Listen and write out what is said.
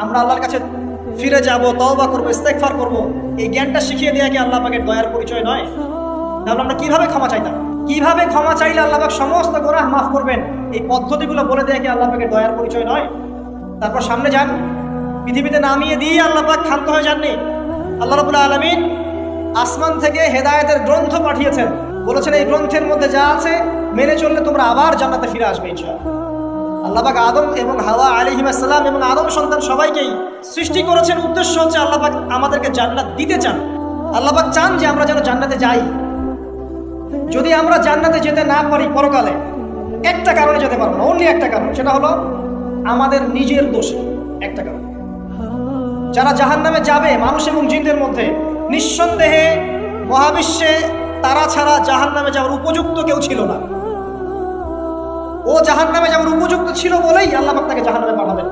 আমরা আল্লাহর কাছে ফিরে যাব, তওবা করব, ইস্তেগফার করব, এই জ্ঞানটা শিখিয়ে দেওয়া কি আল্লাহ পাকের দয়ার পরিচয় নয়? তাহলে আমরা কিভাবে ক্ষমা চাইতাম? কিভাবে ক্ষমা চাইলে আল্লাহ পাক সমস্ত গুনাহ মাফ করবেন, এই পদ্ধতিগুলো বলে দেয়া কি আল্লাহ পাকের দয়ার পরিচয় নয়? তারপর সামনে যান, পৃথিবীতে নামিয়ে দিয়ে আল্লাহ পাক ক্ষান্ত হয়ে যাননি। আল্লাহ রাব্বুল আলামিন আসমান থেকে হেদায়েতের গ্রন্থ পাঠিয়েছেন, বলেছেন এই গ্রন্থের মধ্যে যা আছে মেনে চললে তোমরা আবার জান্নাতে ফিরে আসবে ইনশাআল্লাহ। আল্লাহ পাক আদম এবং হাওয়া আলাইহিস সালাম এবং আদম সন্তান সবাইকেই সৃষ্টি করেছেন, উদ্দেশ্য হচ্ছে আল্লাহ পাক আমাদেরকে জান্নাত দিতে চান। আল্লাহ পাক চান যে আমরা যেন জান্নাতে যাই। যদি আমরা জান্নাতে যেতে না পারি পরকালে, একটা কারণে যেতে পারবো না, অনলি একটা কারণ, সেটা হলো আমাদের নিজের দোষে। একটা কারণ, যারা জাহান্নামে যাবে মানুষ এবং জিনদের মধ্যে, নিঃসন্দেহে মহাবিশ্বে তারা ছাড়া জাহান্নামে যাওয়ার উপযুক্ত কেউ ছিল না। ও জাহান্নামে যাওয়ার উপযুক্ত ছিল বলেই আল্লাহ পাক তাকে জাহান্নামে পাঠাবেন।